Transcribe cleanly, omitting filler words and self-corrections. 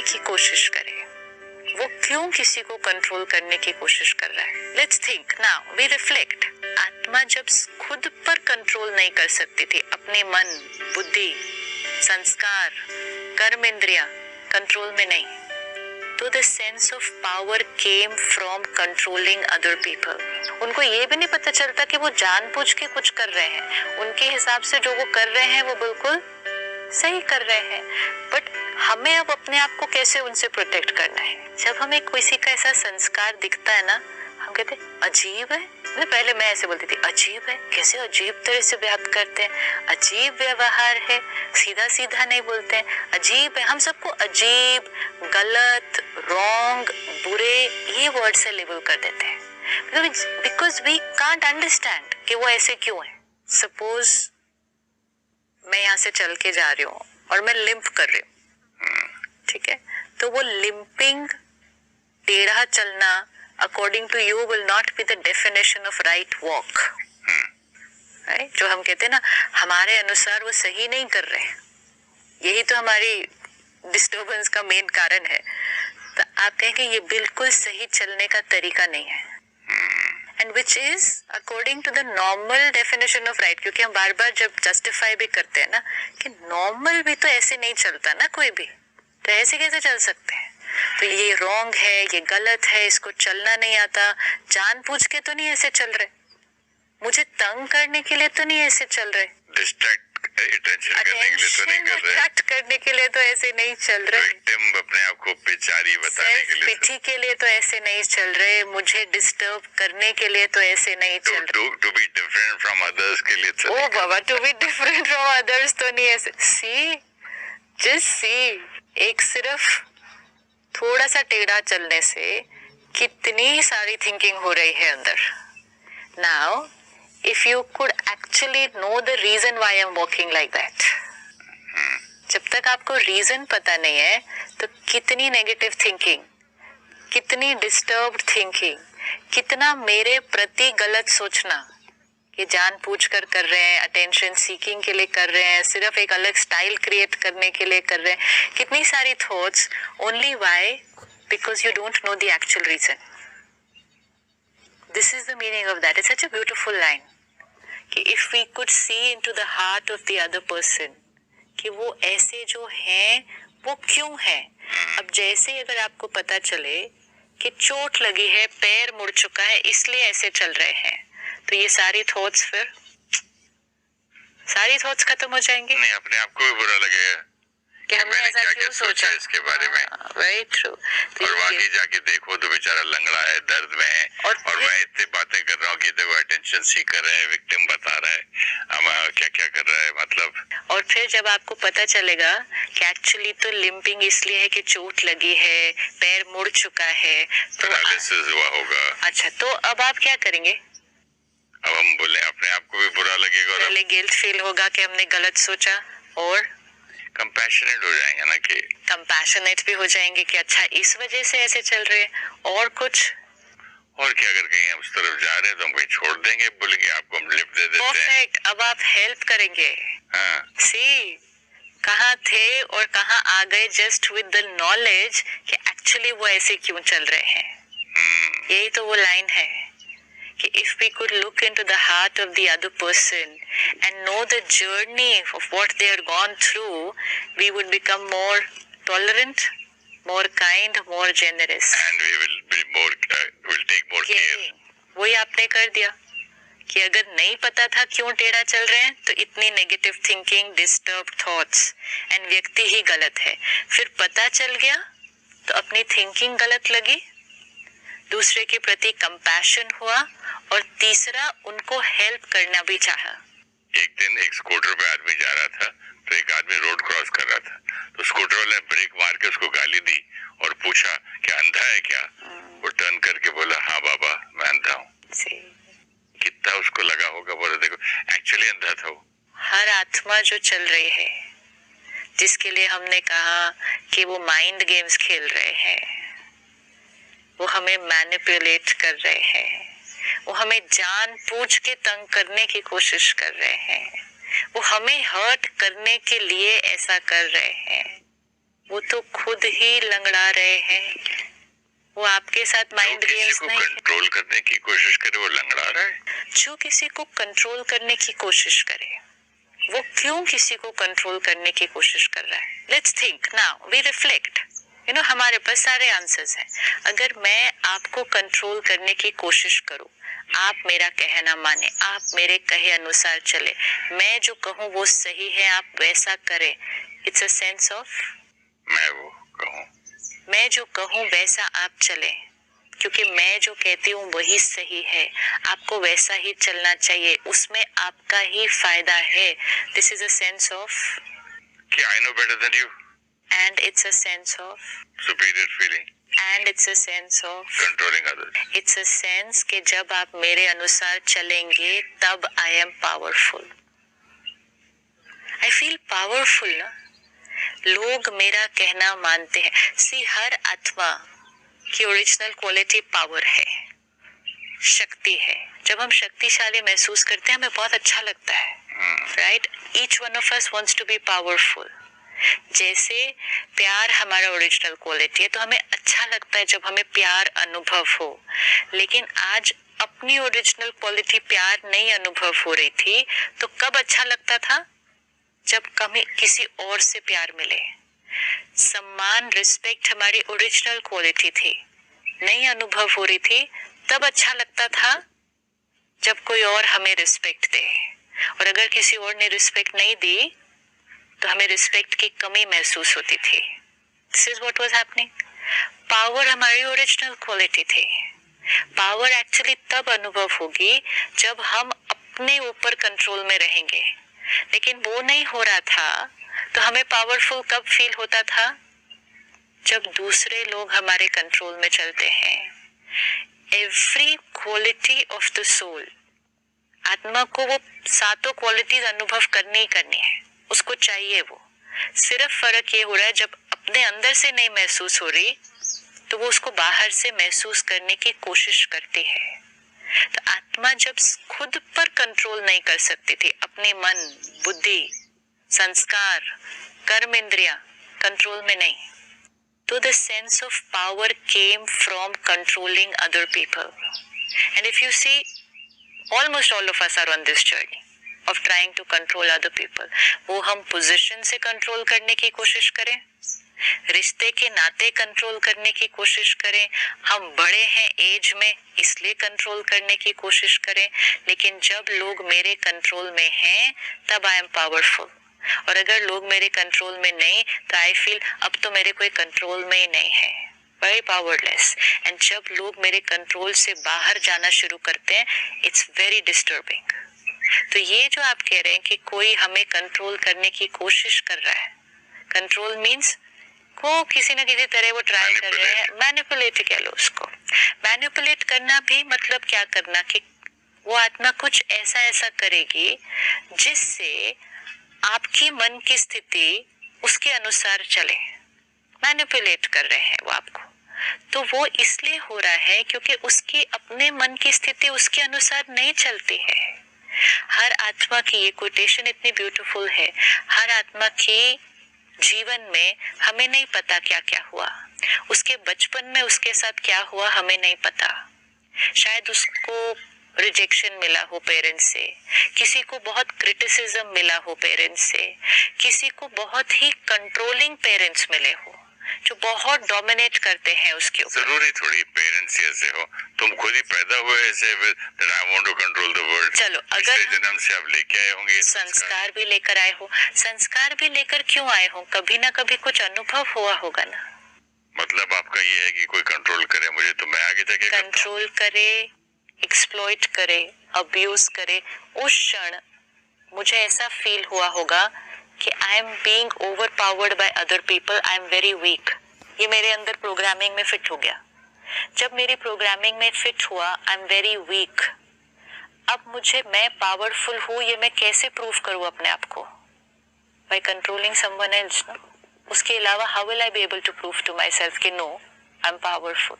की कोशिश करे, वो क्यों किसी को कंट्रोल करने की कोशिश कर रहा है? Let's think now, we reflect. आत्मा जब खुद पर कंट्रोल नहीं कर सकती थी, अपने मन, बुद्धि, संस्कार, कर्म इंद्रिया कंट्रोल में नहीं, तो the sense of power came from controlling other people. उनको ये भी नहीं पता चलता कि वो जानबूझ के कुछ कर रहे हैं, उनके हिसाब से जो वो कर रहे हैं वो बिल्कुल सही कर रहे हैं, बट हमें अब अपने आप को कैसे उनसे प्रोटेक्ट करना है? जब हमें किसी का ऐसा संस्कार दिखता है ना, हम कहते अजीब है। पहले मैं ऐसे बोलती थी, अजीब है, कैसे अजीब तरह से बात करते हैं, अजीब व्यवहार है, सीधा सीधा नहीं बोलते हैं, अजीब है। हम सबको अजीब, गलत, रॉन्ग, बुरे ये वर्ड से लेबल कर देते हैं, बिकॉज वी कांट अंडरस्टैंड कि वो ऐसे क्यों है। सपोज मैं यहाँ से चल के जा रही हूँ और मैं लिम्प कर रही हूँ, ठीक है, तो वो लिम्पिंग, टेढ़ा चलना, according to you will not be the definition of right walk, right? जो हम कहते हैं ना, हमारे अनुसार वो सही नहीं कर रहे, यही तो हमारी डिस्टर्बेंस का मेन कारण है। तो आप कहेंगे ये बिल्कुल सही चलने का तरीका नहीं है, and which is according to the normal definition of right, क्योंकि हम बार बार जब जस्टिफाई भी करते हैं ना कि नॉर्मल भी तो ऐसे नहीं चलता ना कोई भी, तो ऐसे कैसे चल सकते हैं, तो ये रॉन्ग है, ये गलत है, इसको चलना नहीं आता, जानबूझ के तो नहीं ऐसे चल रहे, मुझे तंग करने के लिए तो नहीं ऐसे चल रहे, अट्रैक्ट करने के लिए तो ऐसे नहीं चल रहे, विक्टिम अपने आप को बेचारी बताने के लिए, पिटी के लिए तो ऐसे नहीं चल रहे, मुझे डिस्टर्ब करने के लिए तो ऐसे नहीं चल रहे, to be different from others के लिए तो ओ बाबा, to be different from others तो नहीं ऐसे। सी, जस्ट सी, एक सिर्फ थोड़ा सा टेढ़ा चलने से कितनी सारी थिंकिंग हो रही है अंदर। Now if you could actually know the reason why I'm walking like that, जब तक आपको रीजन पता नहीं है तो कितनी नेगेटिव थिंकिंग, कितनी डिस्टर्ब्ड थिंकिंग, कितना मेरे प्रति गलत सोचना, कि जानबूझ कर रहे हैं, अटेंशन सीकिंग के लिए कर रहे हैं, सिर्फ एक अलग स्टाइल क्रिएट करने के लिए कर रहे हैं, कितनी सारी thoughts, only why? Because you don't know the actual reason. This is the meaning of that. It's such a beautiful line कि if we could see into the heart of the other person, कि वो ऐसे जो हैं वो क्यों है। अब जैसे अगर आपको पता चले कि चोट लगी है, पैर मुड़ चुका है, इसलिए ऐसे चल रहे हैं, तो ये सारी थॉट्स खत्म हो जाएंगे। नहीं, अपने आप को भी बुरा लगेगा कि हमने ऐसा क्यों सोचा इसके बारे में। Very true. और वाकई जाके देखो तो बेचारा लंगड़ा है, दर्द में है, और मैं इतनी बातें कर रहा हूँ कि देखो अटेंशन सीकर है, विक्टिम बता रहा है, हम क्या क्या कर रहा है, मतलब। और फिर जब आपको पता चलेगा कि एक्चुअली तो लिम्पिंग इसलिए है कि चोट लगी है, पैर मुड़ चुका है, तो पैरालिसिस हुआ होगा। अच्छा, तो अब आप क्या करेंगे? अब हम बोले अपने आप को भी बुरा लगेगा, और पहले गिल्ट फील होगा कि हमने गलत सोचा, और कंपैशनेट हो जाएंगे ना, कि कंपैशनेट भी हो जाएंगे कि अच्छा इस वजह से ऐसे चल रहे हैं, और कुछ, और क्या, अगर कहीं हम उस तरफ जा रहे हैं तो हम कहीं छोड़ देंगे, बोलेंगे आपको हम लिफ्ट दे देते हैं। परफेक्ट। अब आप हेल्प करेंगे। हाँ। सी, कहाँ थे और कहाँ आ गए, जस्ट विद द नॉलेज कि एक्चुअली वो ऐसे क्यों चल रहे हैं। यही तो वो लाइन है कि if we could look into the heart of the other person and know the journey of what they are gone through, we would become more tolerant, more kind, more generous. And we will be more, will take more care. वही आपने कर दिया कि अगर नहीं पता था क्यों टेढ़ा चल रहे हैं, तो इतनी negative thinking, disturb thoughts, and व्यक्ति ही गलत है। फिर पता चल गया तो अपनी थिंकिंग गलत लगी, दूसरे के प्रति कंपैशन हुआ, और तीसरा उनको हेल्प करना भी चाहा। एक दिन एक स्कूटर पे आदमी जा रहा था, तो एक आदमी रोड क्रॉस कर रहा था, तो स्कूटर वाले ने ब्रेक मार के उसको गाली दी और पूछा कि अंधा है क्या? वो टर्न करके बोला हाँ बाबा मैं अंधा हूँ। कितना उसको लगा होगा, बोला देखो एक्चुअली अंधा था वो। हर आत्मा जो चल रही है, जिसके लिए हमने कहा कि वो माइंड गेम्स खेल रहे हैं, वो हमें मैनिपुलेट कर रहे हैं, वो हमें जानबूझ के तंग करने की कोशिश कर रहे हैं, वो हमें हर्ट करने के लिए ऐसा कर रहे हैं, वो तो खुद ही लंगड़ा रहे हैं, वो आपके साथ माइंड गेम्स नहीं। कंट्रोल करने की कोशिश करे वो लंगड़ा रहा है। जो किसी को कंट्रोल करने की कोशिश करे वो क्यों किसी को कंट्रोल करने की कोशिश कर रहा है? Let's think now, we reflect. हमारे पास सारे आंसर्स हैं। अगर मैं आपको कंट्रोल करने की कोशिश करूं, आप मेरा कहना माने, आप मेरे कहे अनुसार चले, मैं जो कहूं वो सही है, आप वैसा करें, इट्स अ सेंस ऑफ मैं जो कहूं वैसा आप चले, क्योंकि मैं जो कहती हूँ वही सही है, आपको वैसा ही चलना चाहिए, उसमें आपका ही फायदा है। This is a sense of I know better than you. And it's a sense of superior feeling. And it's a sense of controlling others. It's a sense कि जब आप मेरे अनुसार चलेंगे तब I am powerful. I feel powerful ना। लोग मेरा कहना मानते हैं। See, हर आत्मा की ओरिजिनल क्वालिटी पावर है, शक्ति है। जब हम शक्तिशाली महसूस करते हैं हमें बहुत अच्छा लगता है, right? Each one of us wants to be powerful. जैसे प्यार हमारा ओरिजिनल क्वालिटी है, तो हमें अच्छा लगता है जब हमें प्यार अनुभव हो। लेकिन आज अपनी ओरिजिनल क्वालिटी प्यार नहीं अनुभव हो रही थी, तो कब अच्छा लगता था? जब कभी किसी और से प्यार मिले। सम्मान, रिस्पेक्ट हमारी ओरिजिनल क्वालिटी थी, नहीं अनुभव हो रही थी, तब अच्छा लगता था जब कोई और हमें रिस्पेक्ट दे। और अगर किसी और ने रिस्पेक्ट नहीं दी तो हमें रिस्पेक्ट की कमी महसूस होती थी। This is what was happening. Power हमारी ओरिजिनल क्वालिटी थी। पावर एक्चुअली तब अनुभव होगी जब हम अपने ऊपर कंट्रोल में रहेंगे, लेकिन वो नहीं हो रहा था। तो हमें पावरफुल कब फील होता था? जब दूसरे लोग हमारे कंट्रोल में चलते हैं। Every quality of the soul, आत्मा को वो सातों क्वालिटीज अनुभव करनी ही करनी है, उसको चाहिए वो। सिर्फ फर्क ये हो रहा है जब अपने अंदर से नहीं महसूस हो रही तो वो उसको बाहर से महसूस करने की कोशिश करती है। तो आत्मा जब खुद पर कंट्रोल नहीं कर सकती थी, अपने मन, बुद्धि, संस्कार, कर्म इंद्रियां कंट्रोल में नहीं, तो the sense of power came from controlling other people. And if you see, almost all of us are on this journey of trying to control other people. वो हम पोजीशन से कंट्रोल करने की कोशिश करें, रिश्ते के नाते कंट्रोल करने की कोशिश करें, हम बड़े हैं एज में इसलिए कंट्रोल करने की कोशिश करें। लेकिन जब लोग मेरे कंट्रोल में हैं तब आई एम पावरफुल, और अगर लोग मेरे कंट्रोल में नहीं तो आई फील अब तो मेरे कोई कंट्रोल में ही नहीं है, वेरी पावरलेस। एंड जब लोग मेरे कंट्रोल से बाहर जाना शुरू करते हैं, इट्स वेरी डिस्टर्बिंग। तो ये जो आप कह रहे हैं कि कोई हमें कंट्रोल करने की कोशिश कर रहा है, कंट्रोल मीन्स को किसी न किसी तरह वो ट्राई कर रहे हैं, मैनिपुलेट कह लो उसको। मैनिपुलेट करना भी मतलब क्या करना, कि वो आत्मा कुछ ऐसा ऐसा करेगी जिससे आपकी मन की स्थिति उसके अनुसार चले। मैनिपुलेट कर रहे हैं वो आपको, तो वो इसलिए हो रहा है क्योंकि उसकी अपने मन की स्थिति उसके अनुसार नहीं चलती है। हर आत्मा की, ये कोटेशन इतनी ब्यूटीफुल है, हर आत्मा की जीवन में हमें नहीं पता क्या क्या हुआ, उसके बचपन में उसके साथ क्या हुआ हमें नहीं पता। शायद उसको रिजेक्शन मिला हो पेरेंट्स से, किसी को बहुत क्रिटिसिज्म मिला हो पेरेंट्स से, किसी को बहुत ही कंट्रोलिंग पेरेंट्स मिले हो जो बहुत डोमिनेट करते हैं उसके ऊपर। जरूरी थोड़ी पेरेंट्स ऐसे हो, तुम खुद ही पैदा हुए ऐसे, that I want to control the world। चलो, अगर जन्म से आप लेके आए होंगे संस्कार भी लेकर आए हो, संस्कार भी लेकर क्यों आए हो, कभी ना कभी कुछ अनुभव हुआ होगा ना। मतलब आपका ये है कि कोई कंट्रोल करे मुझे तो मैं आगे जाके कंट्रोल करे, एक्सप्लॉइट करे, अब्यूज करे, उस क्षण मुझे ऐसा फील हुआ होगा कि I am being overpowered by other people, I am very weak. ये मेरे अंदर प्रोग्रामिंग में फिट हो गया। जब मेरी प्रोग्रामिंग में फिट हुआ आई एम वेरी वीक, अब मुझे मैं पावरफुल हूँ ये मैं कैसे प्रूव करूँ अपने आप को? बाय कंट्रोलिंग समवन एल्स ना। उसके अलावा how will I be able to prove to myself कि नो आई एम पावरफुल।